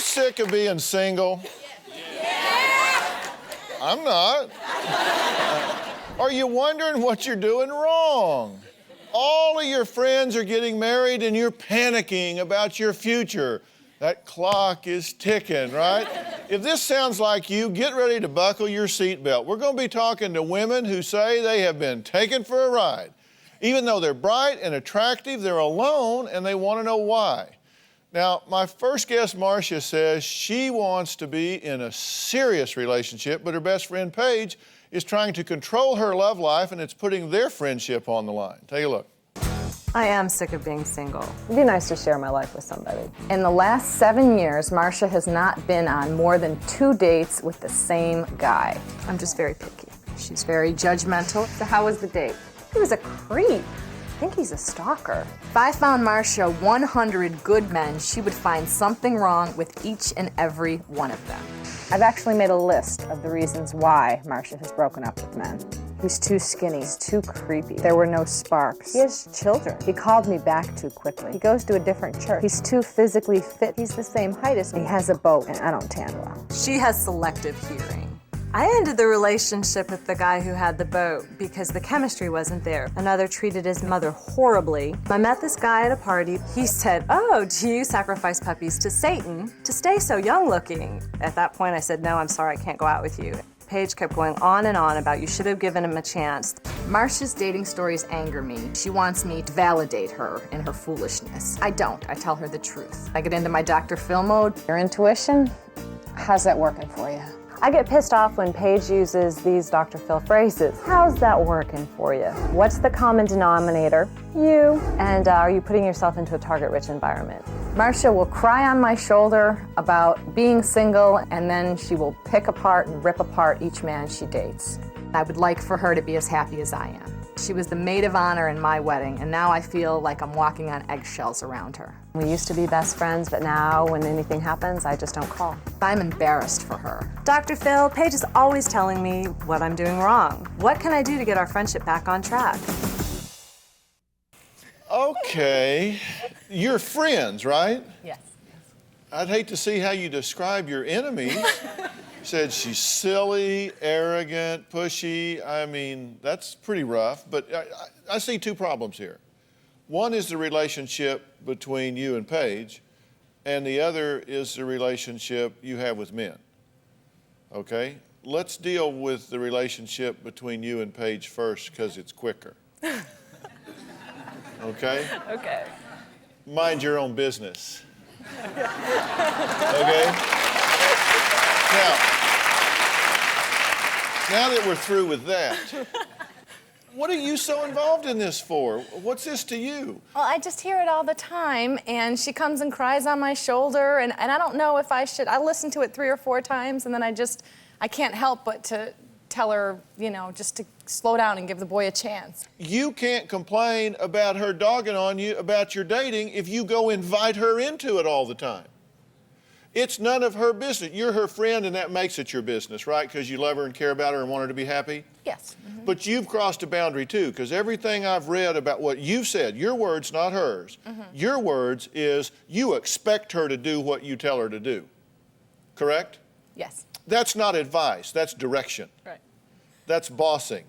sick of being single? Yeah. I'm not. Are you wondering what you're doing wrong? All of your friends are getting married and you're panicking about your future. That clock is ticking, right? If this sounds like you, get ready to buckle your seatbelt. We're going to be talking to women who say they have been taken for a ride. Even though they're bright and attractive, they're alone and they want to know why. Now, my first guest, Marcia, says she wants to be in a serious relationship, but her best friend, Paige, is trying to control her love life, and it's putting their friendship on the line. Take a look. I am sick of being single. It'd be nice to share my life with somebody. In the last 7 years, Marcia has not been on more than 2 dates with the same guy. I'm just very picky. She's very judgmental. So how was the date? He was a creep. I think he's a stalker. If I found Marcia 100 good men, she would find something wrong with each and every one of them. I've actually made a list of the reasons why Marcia has broken up with men. He's too skinny, he's too creepy. There were no sparks. He has children. He called me back too quickly. He goes to a different church. He's too physically fit. He's the same height as me. He has a boat, and I don't tan well. She has selective hearing. I ended the relationship with the guy who had the boat because the chemistry wasn't there. Another treated his mother horribly. I met this guy at a party. He said, "Oh, do you sacrifice puppies to Satan to stay so young looking?" At that point, I said, "No, I'm sorry, I can't go out with you." Paige kept going on and on about you should have given him a chance. Marcia's dating stories anger me. She wants me to validate her in her foolishness. I don't. I tell her the truth. I get into my DrPhil mode. Your intuition, how's that working for you? I get pissed off when Paige uses these DrPhil phrases. How's that working for you? What's the common denominator? You. And are you putting yourself into a target-rich environment? Marcia will cry on my shoulder about being single, and then she will pick apart and rip apart each man she dates. I would like for her to be as happy as I am. She was the maid of honor in my wedding, and now I feel like I'm walking on eggshells around her. We used to be best friends, but now when anything happens, I just don't call. I'm embarrassed for her. DrPhil, Paige is always telling me what I'm doing wrong. What can I do to get our friendship back on track? Okay, you're friends, right? Yes. I'd hate to see how you describe your enemies. Said she's silly, arrogant, pushy. I mean, that's pretty rough, but I see 2 problems here. One is the relationship between you and Paige, and the other is the relationship you have with men, okay? Let's deal with the relationship between you and Paige first, because it's quicker. Okay? Okay. Mind your own business. Okay? Now that we're through with that, what are you so involved in this for? What's this to you? Well, I just hear it all the time, and she comes and cries on my shoulder, and I don't know if I should. I listen to it 3 or 4 times, and then I can't help but to tell her, you know, just to slow down and give the boy a chance. You can't complain about her dogging on you about your dating if you go invite her into it all the time. It's none of her business. You're her friend, and that makes it your business, right? Because you love her and care about her and want her to be happy? Yes. Mm-hmm. But you've crossed a boundary, too, because everything I've read about what you've said, your words, not hers, your words is you expect her to do what you tell her to do. Correct? Yes. That's not advice. That's direction. Right. That's bossing.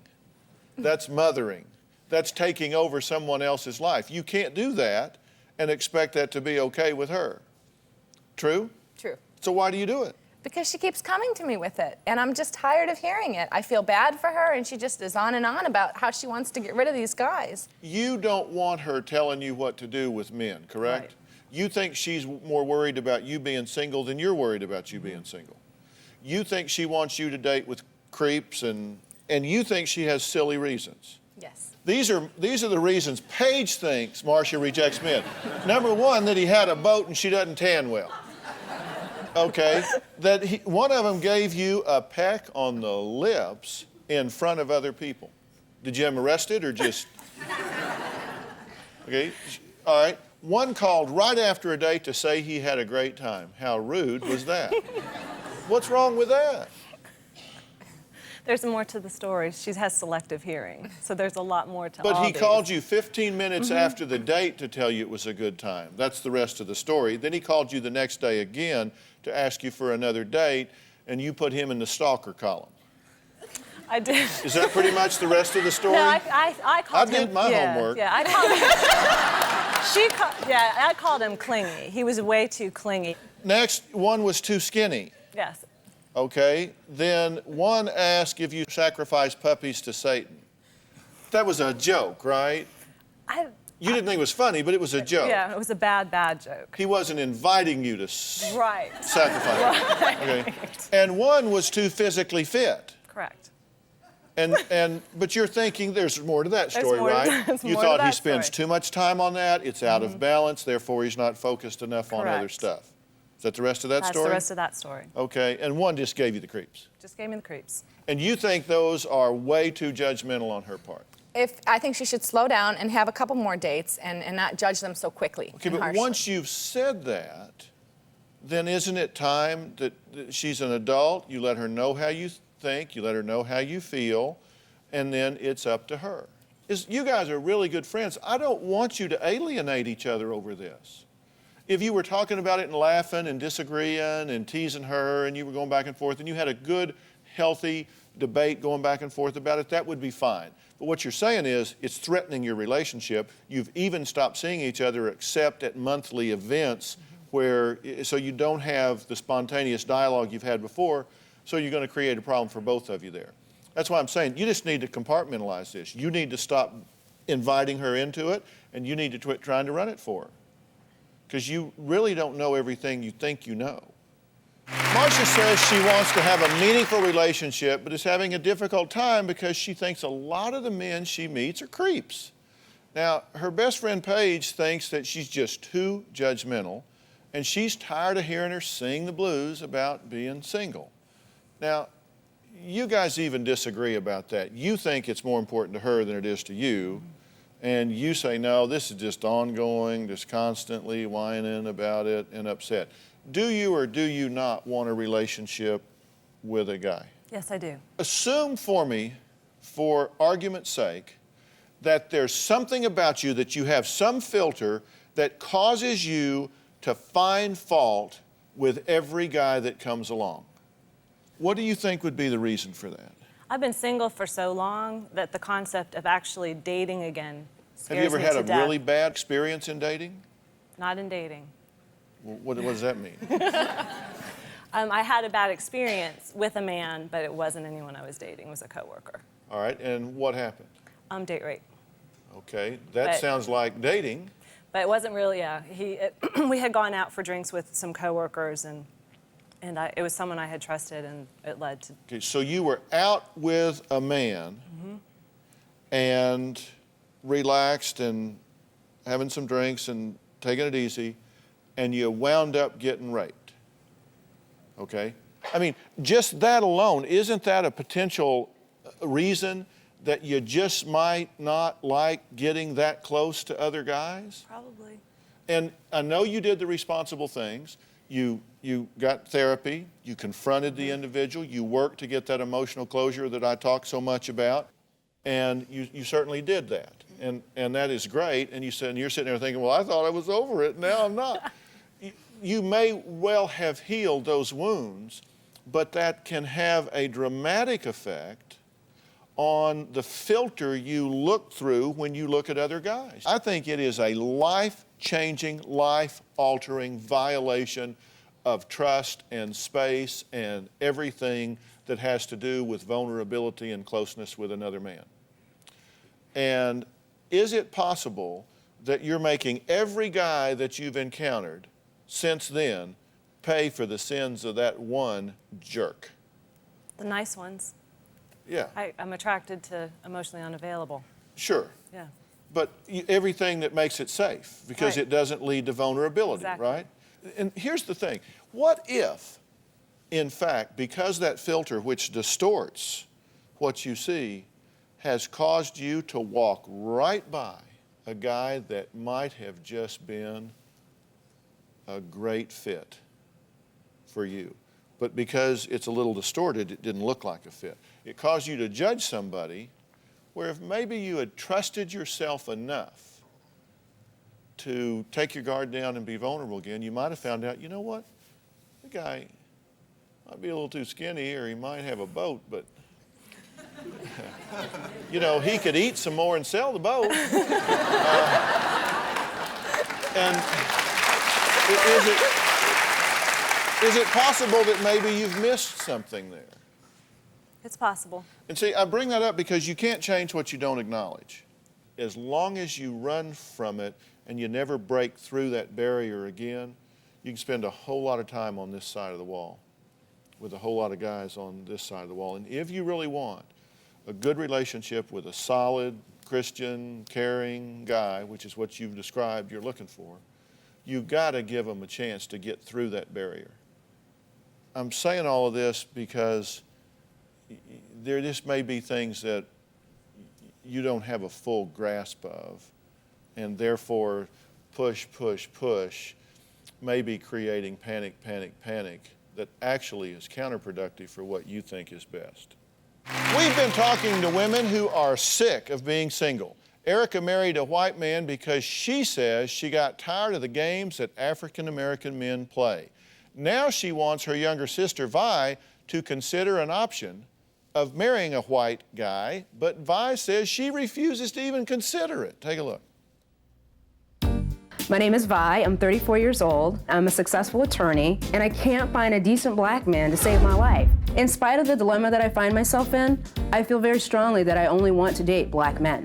That's mothering. That's taking over someone else's life. You can't do that and expect that to be okay with her. True? True. So why do you do it? Because she keeps coming to me with it, and I'm just tired of hearing it. I feel bad for her, and she just is on and on about how she wants to get rid of these guys. You don't want her telling you what to do with men, correct? Right. You think she's more worried about you being single than you're worried about you being single. You think she wants you to date with creeps, and you think she has silly reasons. Yes. These are the reasons Paige thinks Marcia rejects men. Number 1, that he had a boat and she doesn't tan well. Okay, one of them gave you a peck on the lips in front of other people. Did you have him arrested or just? Okay, all right. One called right after a date to say he had a great time. How rude was that? What's wrong with that? There's more to the story. She has selective hearing, so there's a lot more to all But he these. called you 15 minutes after the date to tell you it was a good time. That's the rest of the story. Then he called you the next day again to ask you for another date, and you put him in the stalker column. I did. Is that pretty much the rest of the story? No, I called him. I did my homework. Yeah, I called. I called him clingy. He was way too clingy. Next, one was too skinny. Yes. Okay, then one asked if you sacrifice puppies to Satan. That was a joke, right? You didn't think it was funny, but it was a joke. Yeah, it was a bad joke. He wasn't inviting you to Right. sacrifice. Right. Okay. And one was too physically fit. Correct. But you're thinking there's more to that story, more to right? that- You more to thought he that spends story. too much time on that, it's out of balance, therefore he's not focused enough on other Correct. stuff. Is that the rest of that That's story? the rest of that story. Okay, and one just gave you the creeps. Just gave me the creeps. And you think those are way too judgmental on her part? I think she should slow down and have a couple more dates and not judge them so quickly. Okay, and but harshly. once you've said that, then isn't it time that she's an adult? You let her know how you think, you let her know how you feel, and then it's up to her. You guys are really good friends. I don't want you to alienate each other over this. If you were talking about it and laughing and disagreeing and teasing her and you were going back and forth and you had a good, healthy debate going back and forth about it, that would be fine. But what you're saying is it's threatening your relationship. You've even stopped seeing each other except at monthly events so you don't have the spontaneous dialogue you've had before, so you're going to create a problem for both of you there. That's why I'm saying you just need to compartmentalize this. You need to stop inviting her into it, and you need to quit trying to run it for her. Because you really don't know everything you think you know. Marcia says she wants to have a meaningful relationship, but is having a difficult time because she thinks a lot of the men she meets are creeps. Now, her best friend Paige thinks that she's just too judgmental, and she's tired of hearing her sing the blues about being single. Now, you guys even disagree about that. You think it's more important to her than it is to you. And you say, no, this is just ongoing, just constantly whining about it and upset. Do you or do you not want a relationship with a guy? Yes, I do. Assume for me, for argument's sake, that there's something about you, that you have some filter that causes you to find fault with every guy that comes along. What do you think would be the reason for that? I've been single for so long that the concept of actually dating again scares me Have you ever had to a death. really bad experience in dating? Not in dating. What does that mean? I had a bad experience with a man, but it wasn't anyone I was dating. It was a coworker. All right, and what happened? Date rape. Okay, that But- sounds like dating. But it wasn't really, we had gone out for drinks with some coworkers, and it was someone I had trusted, and it led to... Okay, so you were out with a man and relaxed and having some drinks and taking it easy, and you wound up getting raped. Okay? I mean, just that alone, isn't that a potential reason that you just might not like getting that close to other guys? Probably. And I know you did the responsible things. You got therapy, you confronted the individual, you worked to get that emotional closure that I talk so much about, and you certainly did that. And that is great, and you're sitting there thinking, well, I thought I was over it, now I'm not. You may well have healed those wounds, but that can have a dramatic effect on the filter you look through when you look at other guys. I think it is a life-changing, life-altering violation of trust and space and everything that has to do with vulnerability and closeness with another man. And is it possible that you're making every guy that you've encountered since then pay for the sins of that one jerk? The nice ones. Yeah, I'm attracted to emotionally unavailable. sure. Yeah. But everything that makes it safe, because Right. it doesn't lead to vulnerability, Exactly. right? And here's the thing. What if, in fact, because that filter which distorts what you see has caused you to walk right by a guy that might have just been a great fit for you, but because it's a little distorted, it didn't look like a fit. It caused you to judge somebody where if maybe you had trusted yourself enough to take your guard down and be vulnerable again, you might have found out, you know what? the guy might be a little too skinny, or he might have a boat, but you know, he could eat some more and sell the boat. And is it possible that maybe you've missed something there? It's possible. And see, I bring that up because you can't change what you don't acknowledge. As long as you run from it and you never break through that barrier again, you can spend a whole lot of time on this side of the wall with a whole lot of guys on this side of the wall. And if you really want a good relationship with a solid, Christian, caring guy, which is what you've described you're looking for, you've got to give them a chance to get through that barrier. I'm saying all of this because there just may be things that you don't have a full grasp of, and therefore push may be creating panic that actually is counterproductive for what you think is best. We've been talking to women who are sick of being single. Erica married a white man because she says she got tired of the games that African American men play. Now she wants her younger sister, Vi, to consider an option of marrying a white guy, but Vi says she refuses to even consider it. Take a look. My name is Vi, I'm 34 years old, I'm a successful attorney, and I can't find a decent black man to save my life. In spite of the dilemma that I find myself in, I feel very strongly that I only want to date black men.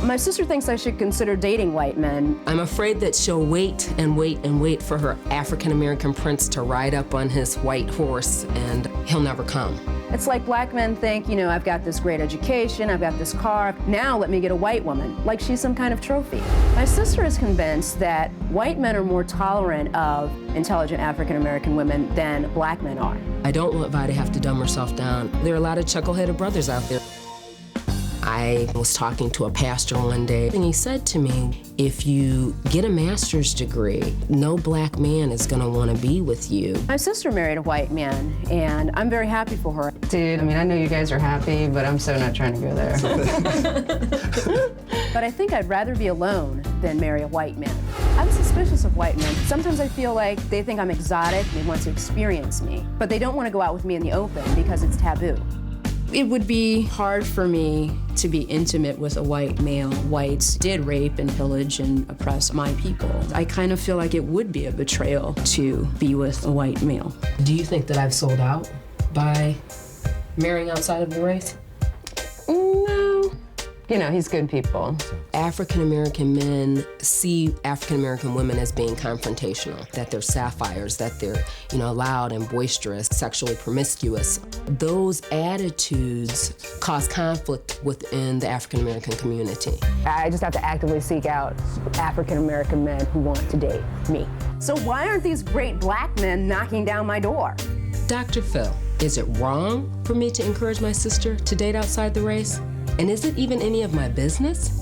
My sister thinks I should consider dating white men. I'm afraid that she'll wait and wait for her African-American prince to ride up on his white horse, and he'll never come. It's like black men think, you know, I've got this great education, I've got this car, now let me get a white woman, like she's some kind of trophy. My sister is convinced that white men are more tolerant of intelligent African-American women than black men are. I don't want Vi to have to dumb herself down. There are a lot of chuckle-headed brothers out there. I was talking to a pastor one day, and he said to me, if you get a master's degree, no black man is gonna wanna be with you. My sister married a white man, and I'm very happy for her. Dude, I mean, I know you guys are happy, but I'm so not trying to go there. But I think I'd rather be alone than marry a white man. I'm suspicious of white men. Sometimes I feel like they think I'm exotic, they want to experience me, but they don't want to go out with me in the open because it's taboo. It would be hard for me to be intimate with a white male. Whites did rape and pillage and oppress my people. I kind of feel like it would be a betrayal to be with a white male. Do you think that I've sold out by marrying outside of the race? No. You know, he's good people. African-American men see African-American women as being confrontational, that they're sapphires, that they're, you know, loud and boisterous, sexually promiscuous. Those attitudes cause conflict within the African-American community. I just have to actively seek out African-American men who want to date me. So why aren't these great black men knocking down my door? DrPhil, is it wrong for me to encourage my sister to date outside the race? And is it even any of my business?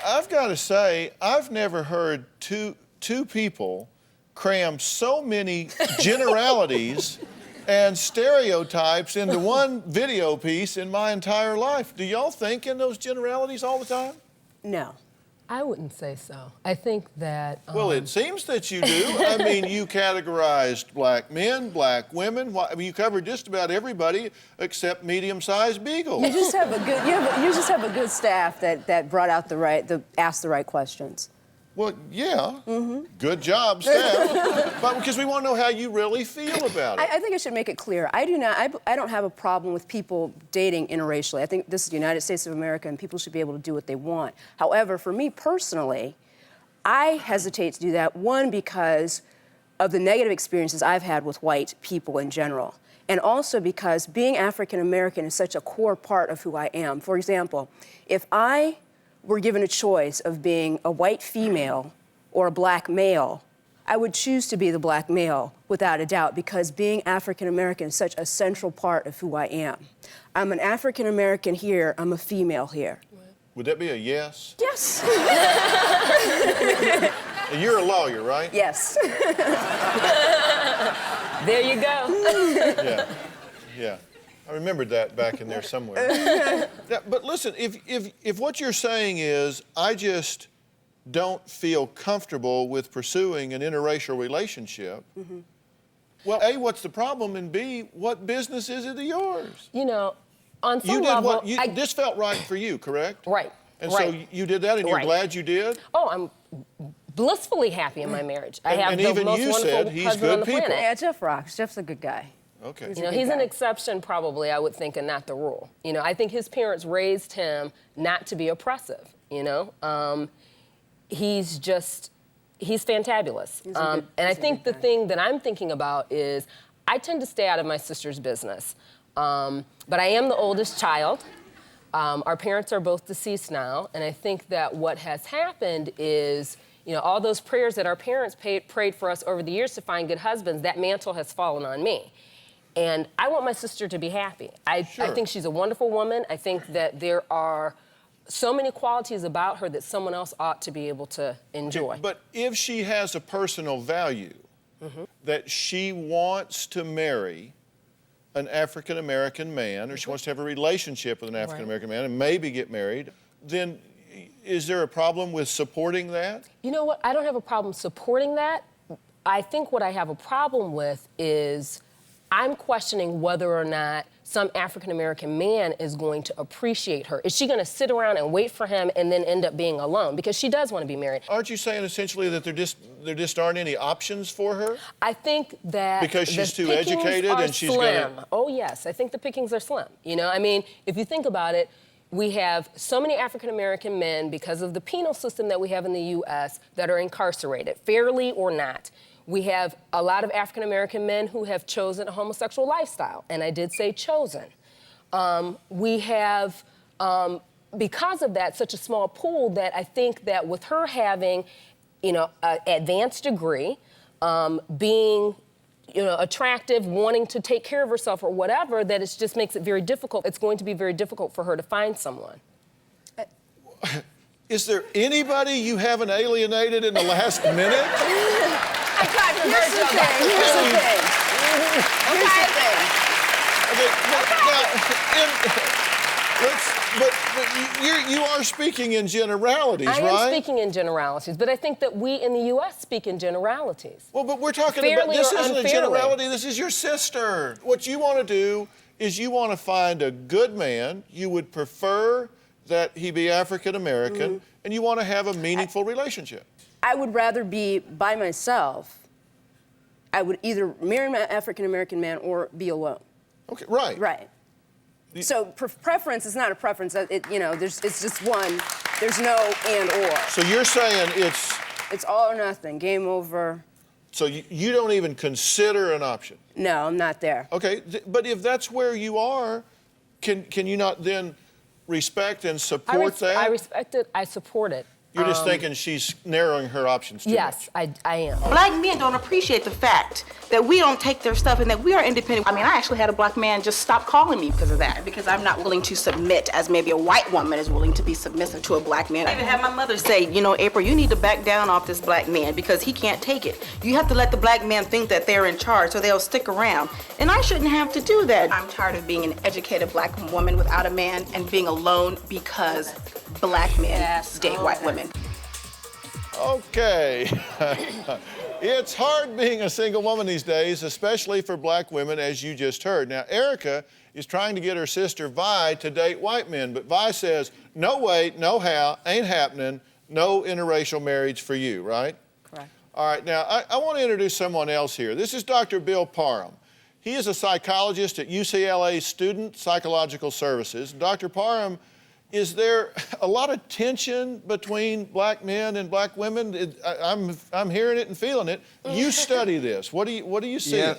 I've got to say, I've never heard two people cram so many generalities and stereotypes into one video piece in my entire life. Do y'all think in those generalities all the time? No. I wouldn't say so. I think that... Well, it seems that you do. I mean, you categorized black men, black women. I mean, you covered just about everybody except medium-sized beagles. You just have a good, you just have a good staff that brought out asked the right questions. Well, yeah. Mm-hmm. Good job, staff. But because we want to know how you really feel about it. I think I should make it clear. I don't have a problem with people dating interracially. I think this is the United States of America, and people should be able to do what they want. However, for me personally, I hesitate to do that, one, because of the negative experiences I've had with white people in general, and also because being African American is such a core part of who I am. For example, if I were given a choice of being a white female or a black male, I would choose to be the black male without a doubt, because being African American is such a central part of who I am. I'm an African American here, I'm a female here. Would that be a yes? Yes. And you're a lawyer, right? Yes. There you go. Yeah. I remembered that back in there somewhere. Yeah, but listen, if what you're saying is, I just don't feel comfortable with pursuing an interracial relationship, well, A, what's the problem? And B, what business is it of yours? You know, on some You did level, what? This felt right for you, correct? Right. And right. so you did that, and you're Right. glad you did? Oh, I'm blissfully happy in my marriage. I have and the even most you wonderful said he's husband good on the people. planet. Yeah, Jeff rocks. Jeff's a good guy. Okay. You know, he's an exception probably, I would think, and not the rule. You know, I think his parents raised him not to be oppressive, you know? He's fantabulous. And I think the thing that I'm thinking about is I tend to stay out of my sister's business. But I am the oldest child. Our parents are both deceased now, and I think that what has happened is, you know, all those prayers that our parents prayed for us over the years to find good husbands, that mantle has fallen on me. And I want my sister to be happy. I think she's a wonderful woman. I think that there are so many qualities about her that someone else ought to be able to enjoy. But if she has a personal value that she wants to marry an African-American man, or she wants to have a relationship with an African-American man and maybe get married, then is there a problem with supporting that? You know what? I don't have a problem supporting that. I think what I have a problem with is I'm questioning whether or not some African-American man is going to appreciate her. Is she going to sit around and wait for him and then end up being alone? Because she does want to be married. Aren't you saying essentially that there just aren't any options for her? I think that because she's too pickings educated are and she's slim. gonna... Oh yes, I think the pickings are slim. You know, I mean, if you think about it, we have so many African-American men because of the penal system that we have in the U.S. that are incarcerated, fairly or not. We have a lot of African-American men who have chosen a homosexual lifestyle, and I did say chosen. We have, because of that, such a small pool that I think that with her having, you know, an advanced degree, being, you know, attractive, wanting to take care of herself or whatever, that it just makes it very difficult. It's going to be very difficult for her to find someone. Is there anybody you haven't alienated in the last minute? Here's the thing. But you are speaking in generalities, right? I am speaking in generalities, but I think that we in the U.S. speak in generalities. Well, but we're talking Fairly about, this or isn't a unfairly. generality, this is your sister. What you want to do is you want to find a good man. You would prefer that he be African-American, and you want to have a meaningful relationship. I would rather be by myself. I would either marry an African-American man or be alone. Okay, right. Right. So preference is not a preference. You know, it's just one. There's no and or. So you're saying It's all or nothing. Game over. So you don't even consider an option? No, I'm not there. Okay, but if that's where you are, can you not then respect and support that? I respect it. I support it. You're just thinking she's narrowing her options too Yes, much. I am. Black men don't appreciate the fact that we don't take their stuff and that we are independent. I mean, I actually had a black man just stop calling me because of that, because I'm not willing to submit as maybe a white woman is willing to be submissive to a black man. I even had my mother say, you know, April, you need to back down off this black man because he can't take it. You have to let the black man think that they're in charge so they'll stick around. And I shouldn't have to do that. I'm tired of being an educated black woman without a man and being alone because black men date white women. Okay. It's hard being a single woman these days, especially for black women, as you just heard. Now, Erica is trying to get her sister Vi to date white men, but Vi says, no way, no how, ain't happening, no interracial marriage for you, right? Correct. All right, now, I want to introduce someone else here. This is Dr. Bill Parham. He is a psychologist at UCLA Student Psychological Services. Dr. Parham, is there a lot of tension between black men and black women? I'm hearing it and feeling it. You study this. What do you see?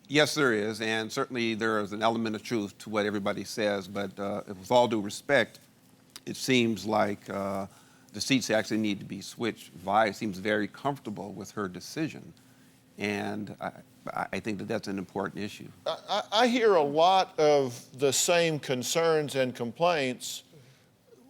Yes, there is, and certainly there is an element of truth to what everybody says, but with all due respect, it seems like the seats actually need to be switched. Vi seems very comfortable with her decision, and I think that that's an important issue. I hear a lot of the same concerns and complaints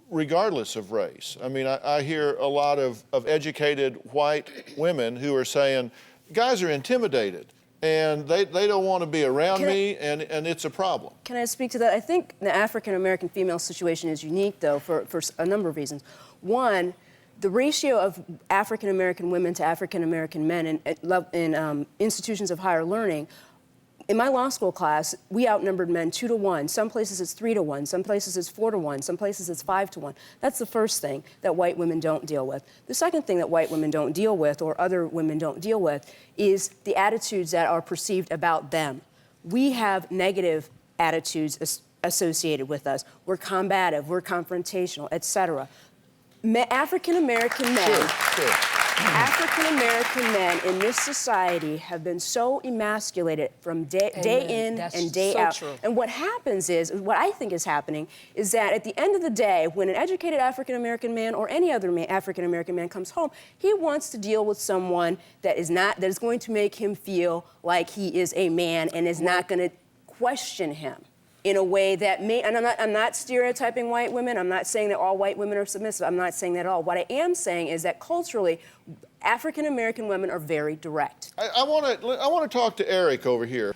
regardless of race. I mean, I hear a lot of educated white women who are saying, guys are intimidated. and they don't want to be around me, and it's a problem. Can I speak to that? I think the African-American female situation is unique, though, for a number of reasons. One, the ratio of African-American women to African-American men in institutions of higher learning, in my law school class, we outnumbered men 2 to 1. Some places it's 3 to 1. Some places it's 4 to 1. Some places it's 5 to 1. That's the first thing that white women don't deal with. The second thing that white women don't deal with, or other women don't deal with, is the attitudes that are perceived about them. We have negative attitudes associated with us. We're combative, we're confrontational, etc. African-American men, African-American men in this society have been so emasculated from day in and day out. True. And what happens is, what I think is happening, is that at the end of the day, when an educated African-American man or any other African-American man comes home, he wants to deal with someone that is going to make him feel like he is a man and is not going to question him in a way that may, and I'm not stereotyping white women. I'm not saying that all white women are submissive. I'm not saying that at all. What I am saying is that culturally, African-American women are very direct. I want to talk to Eric over here.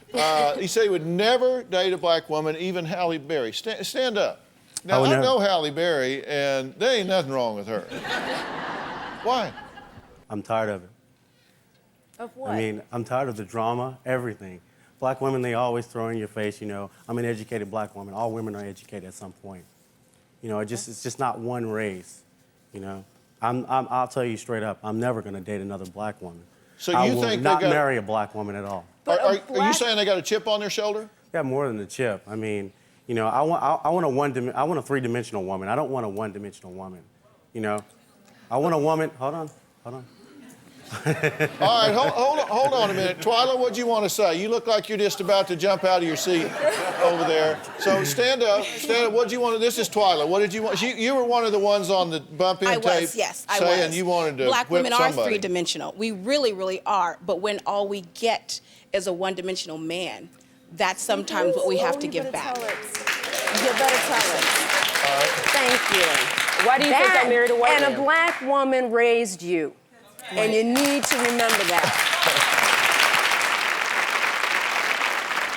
He said he would never date a black woman, even Halle Berry. Stand up. Now, I know Halle Berry, and there ain't nothing wrong with her. Why? I'm tired of it. Of what? I mean, I'm tired of the drama, everything. Black women, they always throw in your face, you know, I'm an educated black woman. All women are educated at some point. You know, it's just not one race, you know. I'll tell you straight up, I'm never going to date another black woman. So you I will think not marry a black woman at all. Are you saying they got a chip on their shoulder? Yeah, more than a chip. I mean, you know, I want a three-dimensional woman. I don't want a one-dimensional woman. You know, I want a woman. Hold on. All right, hold on a minute. Twyla, what do you want to say? You look like you're just about to jump out of your seat over there. So stand up. What do you want to, this is Twyla. What did you want? You were one of the ones on the bump-in tape. I was, yes, I was. Saying you wanted to Black whip women are somebody. three-dimensional. We really, really are. But when all we get is a one-dimensional man, that's sometimes what we have to give back. You better tell us. All right. Thank you. Why do you think I married a white man? And a black woman raised you. And you need to remember that.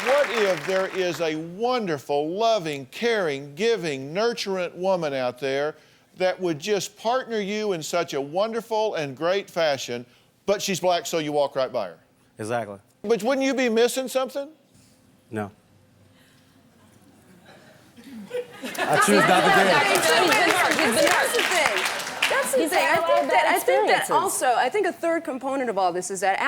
What if there is a wonderful, loving, caring, giving, nurturant woman out there that would just partner you in such a wonderful and great fashion, but she's black, so you walk right by her? Exactly. But wouldn't you be missing something? No. I choose not to date. That's the thing. That's the thing. I think that also, I think a third component of all this is that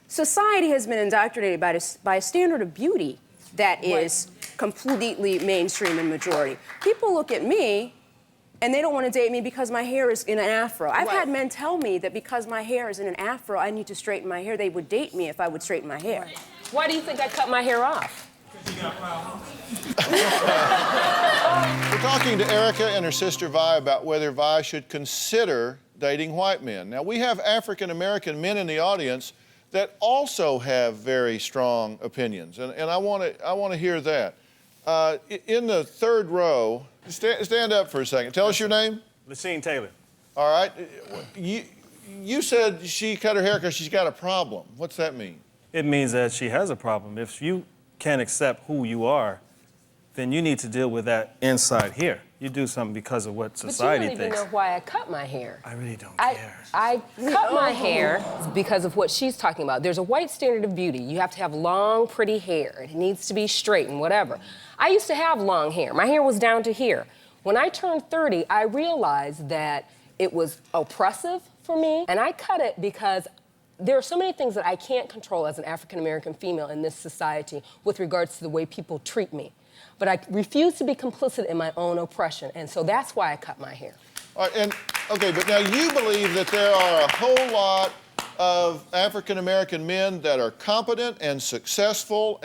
society has been indoctrinated by a standard of beauty that is completely mainstream and majority. People look at me and they don't want to date me because my hair is in an afro. I've had men tell me that because my hair is in an afro, I need to straighten my hair. They would date me if I would straighten my hair. Why do you think I cut my hair off? We're talking to Erica and her sister Vi about whether Vi should consider dating white men. Now, we have African-American men in the audience that also have very strong opinions, and I want to hear that. In the third row, stand up for a second. Tell us your name. Lasheen Taylor. All right. You said she cut her hair because she's got a problem. What's that mean? It means that she has a problem. If you can't accept who you are, then you need to deal with that inside here. You do something because of what society thinks. But you don't thinks. even know why I cut my hair. I really don't care. I cut my hair because of what she's talking about. There's a white standard of beauty. You have to have long, pretty hair. It needs to be straight and whatever. I used to have long hair. My hair was down to here. When I turned 30, I realized that it was oppressive for me, and I cut it because there are so many things that I can't control as an African-American female in this society with regards to the way people treat me. But I refuse to be complicit in my own oppression, and so that's why I cut my hair. All right, okay, but now you believe that there are a whole lot of African-American men that are competent and successful,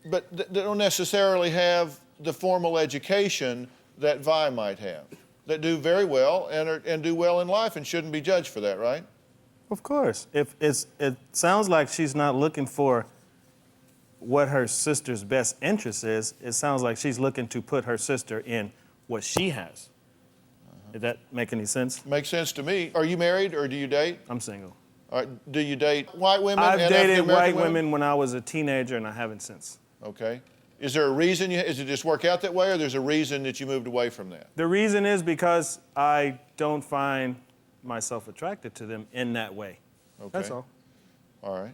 but they don't necessarily have the formal education that Vi might have, that do very well and do well in life and shouldn't be judged for that, right? Of course. It sounds like she's not looking for what her sister's best interest is. It sounds like she's looking to put her sister in what she has. Did that make any sense? Makes sense to me. Are you married or do you date? I'm single. All right, do you date white women I've and dated African-American white women when I was a teenager, and I haven't since. Okay. Is there a reason, is it just work out that way, or there's a reason that you moved away from that? The reason is because I don't find myself attracted to them in that way. Okay. That's all. All right.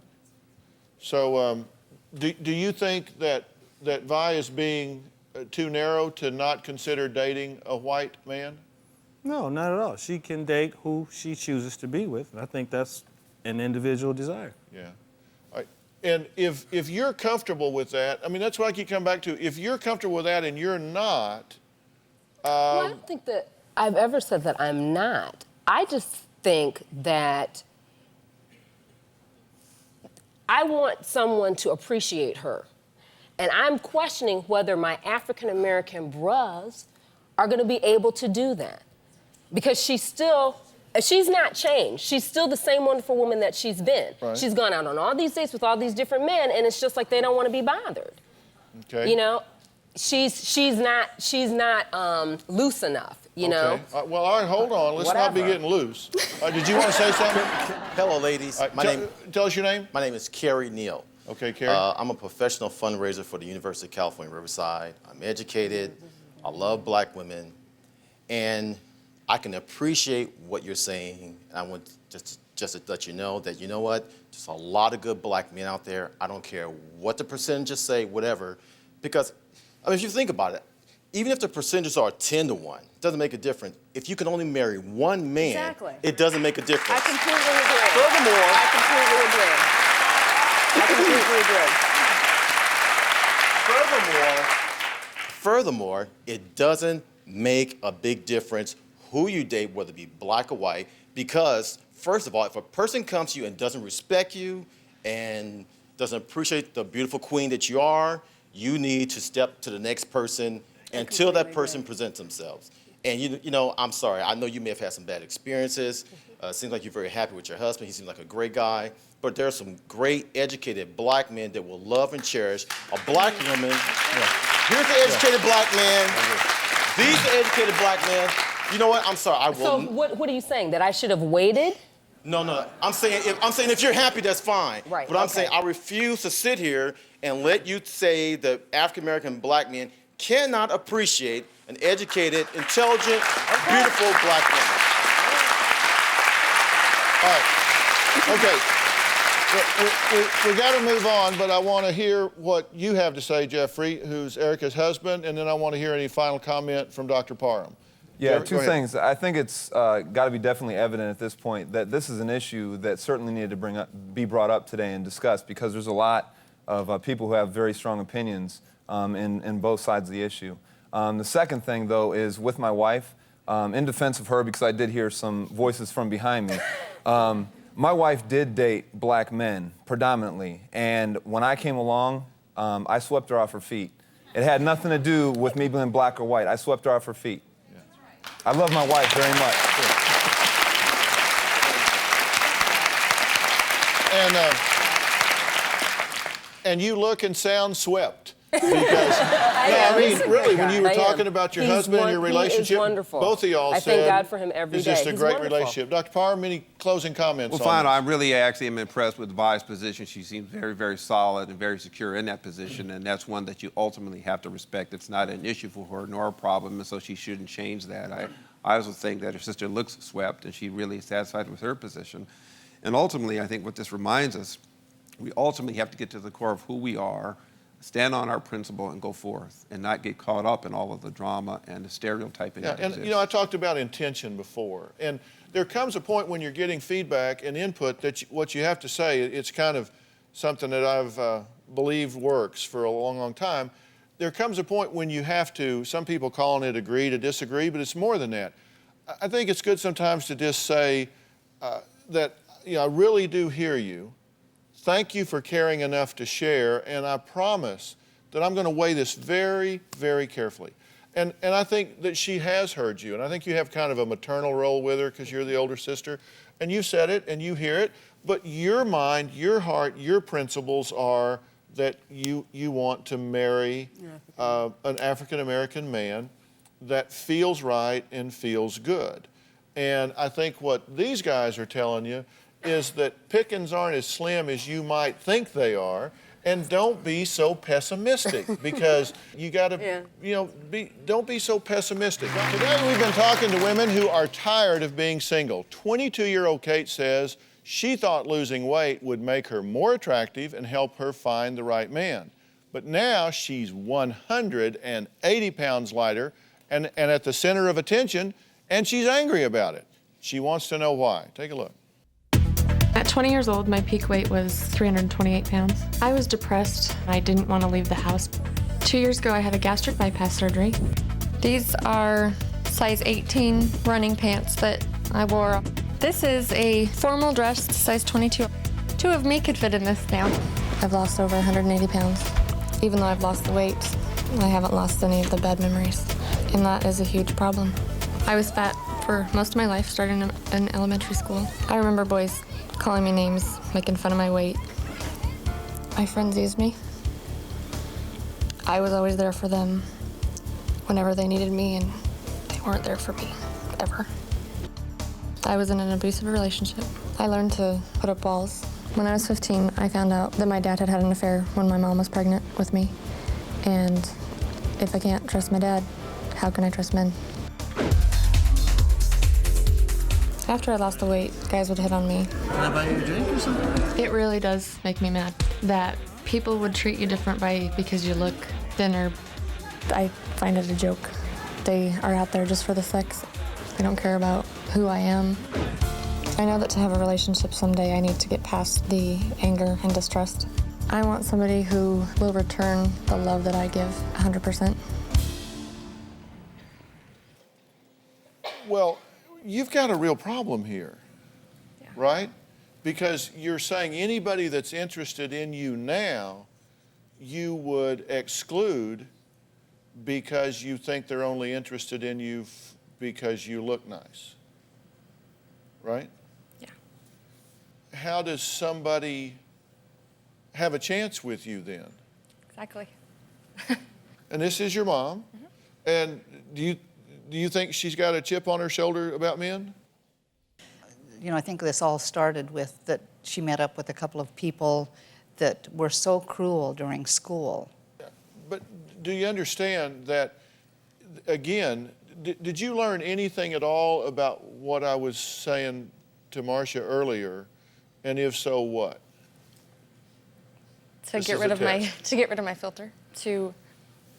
So do you think that Vi is being too narrow to not consider dating a white man? No, not at all. She can date who she chooses to be with, and I think that's an individual desire. Yeah. All right. And if you're comfortable with that, I mean, that's what I keep coming back to. If you're comfortable with that and you're not... well, I don't think that I've ever said that I'm not. I just think that I want someone to appreciate her. And I'm questioning whether my African-American bros are going to be able to do that. Because she's not changed. She's still the same wonderful woman that she's been. Right. She's gone out on all these dates with all these different men, and it's just like they don't want to be bothered. Okay. You know, she's not loose enough. You know. Well, all right, hold on. Let's not be getting loose. Did you want to say something? Hello, ladies. Tell us your name. My name is Kerry Neal. Okay, Kerry. I'm a professional fundraiser for the University of California, Riverside. I'm educated. I love black women. And I can appreciate what you're saying. And I want just to let you know that, you know what, there's a lot of good black men out there. I don't care what the percentages say, whatever. Because, I mean, if you think about it, even if the percentages are 10 to 1, it doesn't make a difference. If you can only marry one man, it doesn't make a difference. I completely agree. Furthermore, I completely agree. Furthermore, it doesn't make a big difference who you date, whether it be black or white, because first of all, if a person comes to you and doesn't respect you and doesn't appreciate the beautiful queen that you are, you need to step to the next person until that person presents themselves. And you know, I'm sorry, I know you may have had some bad experiences. Seems like you're very happy with your husband. He seems like a great guy. But there are some great, educated black men that will love and cherish a black woman. Here's the educated black man. These are educated black men. You know what? I'm sorry. I will. So what are you saying? That I should have waited? No. I'm saying if you're happy, that's fine. Right. But I'm saying I refuse to sit here and let you say that African American black men cannot appreciate an educated, intelligent, beautiful black woman. All right. Okay. We got to move on, but I want to hear what you have to say, Jeffrey, who's Erica's husband, and then I want to hear any final comment from Dr. Parham. Yeah, two things. I think it's got to be definitely evident at this point that this is an issue that certainly needed to be brought up today and discussed, because there's a lot of people who have very strong opinions in both sides of the issue. The second thing, though, is with my wife, in defense of her, because I did hear some voices from behind me. My wife did date black men, predominantly, and when I came along, I swept her off her feet. It had nothing to do with me being black or white. I swept her off her feet. Yeah. I love my wife very much. And you look and sound swept. Because, I mean, really, when you were talking about your husband and your relationship, both of y'all said, thank God for him every it's day. just a He's great wonderful. relationship. Dr. Parham, any closing comments Well, on fine. this? I really actually am impressed with Vi's position. She seems very, very solid and very secure in that position, and that's one that you ultimately have to respect. It's not an issue for her nor a problem, and so she shouldn't change that. I also think that her sister looks swept, and she really is satisfied with her position. And ultimately, I think what this reminds us, we ultimately have to get to the core of who we are, stand on our principle and go forth and not get caught up in all of the drama and the stereotyping that exists. And, you know, I talked about intention before. And there comes a point when you're getting feedback and input that what you have to say, it's kind of something that I've believed works for a long, long time. There comes a point when you have to, some people calling it agree to disagree, but it's more than that. I think it's good sometimes to just say that, you know, I really do hear you. Thank you for caring enough to share, and I promise that I'm going to weigh this very, very carefully. And I think that she has heard you, and I think you have kind of a maternal role with her because you're the older sister, and you said it and you hear it, but your mind, your heart, your principles are that you want to marry an African-American man that feels right and feels good. And I think what these guys are telling you is that pickings aren't as slim as you might think they are. And don't be so pessimistic, because you got to, don't be so pessimistic. Today we've been talking to women who are tired of being single. 22-year-old Kate says she thought losing weight would make her more attractive and help her find the right man. But now she's 180 pounds lighter and at the center of attention, and she's angry about it. She wants to know why. Take a look. At 20 years old, my peak weight was 328 pounds. I was depressed. I didn't want to leave the house. 2 years ago, I had a gastric bypass surgery. These are size 18 running pants that I wore. This is a formal dress, size 22. Two of me could fit in this now. I've lost over 180 pounds. Even though I've lost the weight, I haven't lost any of the bad memories. And that is a huge problem. I was fat for most of my life, starting in elementary school. I remember boys calling me names, making fun of my weight. My friends used me. I was always there for them whenever they needed me, and they weren't there for me, ever. I was in an abusive relationship. I learned to put up walls. When I was 15, I found out that my dad had had an affair when my mom was pregnant with me. And if I can't trust my dad, how can I trust men? After I lost the weight, guys would hit on me. Can I buy you a drink or something? It really does make me mad that people would treat you different because you look thinner. I find it a joke. They are out there just for the sex. They don't care about who I am. I know that to have a relationship someday, I need to get past the anger and distrust. I want somebody who will return the love that I give 100%. Well, you've got a real problem here, right? Because you're saying anybody that's interested in you now, you would exclude because you think they're only interested in you because you look nice, right? Yeah. How does somebody have a chance with you then? Exactly. And this is your mom, and do you think she's got a chip on her shoulder about men? You know, I think this all started with that she met up with a couple of people that were so cruel during school. But do you understand that, again, did you learn anything at all about what I was saying to Marcia earlier? And if so, what? To get rid of my filter, to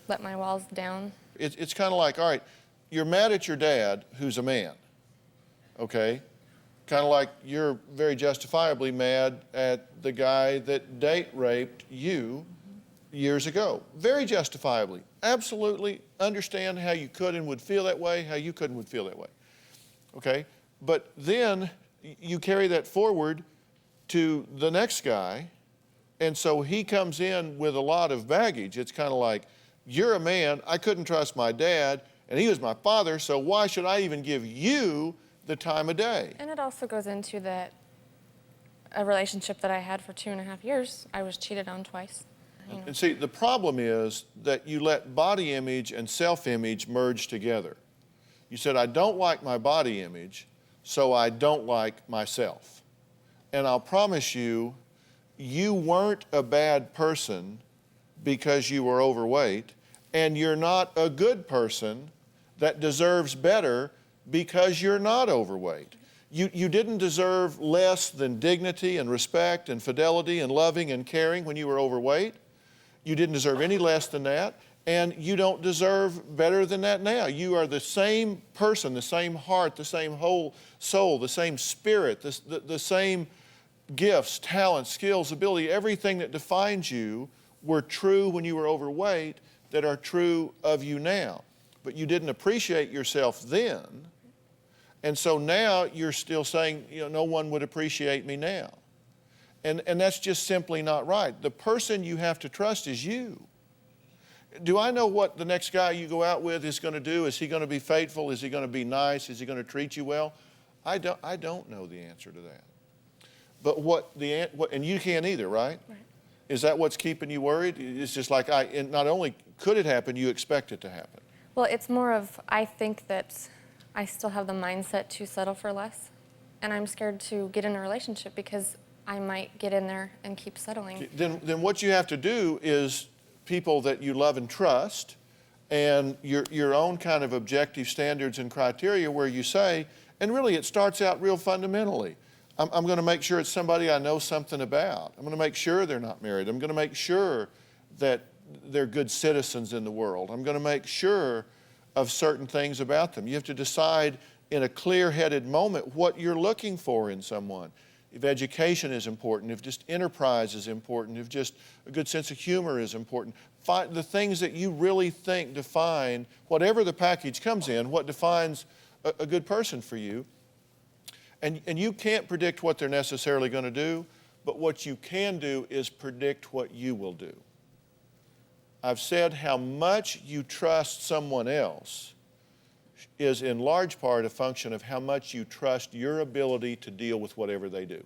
let my walls down. It's kind of like, all right, you're mad at your dad, who's a man, okay? Kind of like you're very justifiably mad at the guy that date raped you years ago. Very justifiably. Absolutely understand how you could and would feel that way, how you could and would feel that way, okay? But then you carry that forward to the next guy, and so he comes in with a lot of baggage. It's kind of like, you're a man, I couldn't trust my dad, and he was my father, so why should I even give you the time of day? And it also goes into a relationship that I had for 2.5 years. I was cheated on twice. You know. And see, the problem is that you let body image and self-image merge together. You said, I don't like my body image, so I don't like myself. And I'll promise you, you weren't a bad person because you were overweight, and you're not a good person that deserves better because you're not overweight. You didn't deserve less than dignity and respect and fidelity and loving and caring when you were overweight. You didn't deserve any less than that, and you don't deserve better than that now. You are the same person, the same heart, the same whole soul, the same spirit, the same gifts, talents, skills, ability, everything that defines you were true when you were overweight that are true of you now. But you didn't appreciate yourself then, and so now you're still saying, you know, no one would appreciate me now. And that's just simply not right. The person you have to trust is you. Do I know what the next guy you go out with is going to do? Is he going to be faithful? Is he going to be nice? Is he going to treat you well? I don't know the answer to that. But and you can't either, right? Right. Is that what's keeping you worried? It's just like, and not only could it happen, you expect it to happen. Well, it's more of, I think that I still have the mindset to settle for less. and I'm scared to get in a relationship because I might get in there and keep settling. Then what you have to do is people that you love and trust, and your own kind of objective standards and criteria where you say, and really it starts out real fundamentally. I'm going to make sure it's somebody I know something about. I'm going to make sure they're not married. I'm going to make sure that they're good citizens in the world. I'm going to make sure of certain things about them. You have to decide in a clear-headed moment what you're looking for in someone. If education is important, if just enterprise is important, if just a good sense of humor is important, find the things that you really think define, whatever the package comes in, what defines a good person for you. And you can't predict what they're necessarily going to do, but what you can do is predict what you will do. I've said how much you trust someone else is in large part a function of how much you trust your ability to deal with whatever they do.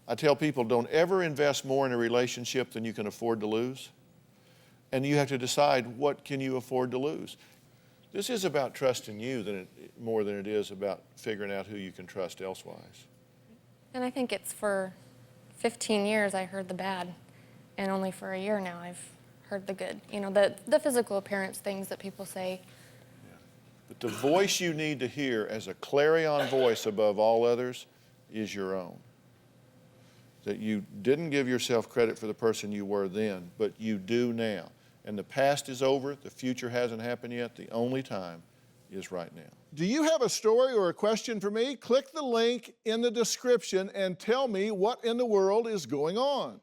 I tell people, don't ever invest more in a relationship than you can afford to lose. And you have to decide, what can you afford to lose? This is about trusting you more than it is about figuring out who you can trust elsewise. And I think it's for 15 years I heard the bad, and only for a year now I've heard the good. You know, the physical appearance things that people say. But the voice you need to hear as a clarion voice above all others is your own. That you didn't give yourself credit for the person you were then, but you do now. And the past is over, the future hasn't happened yet, the only time is right now. Do you have a story or a question for me? Click the link in the description and tell me what in the world is going on.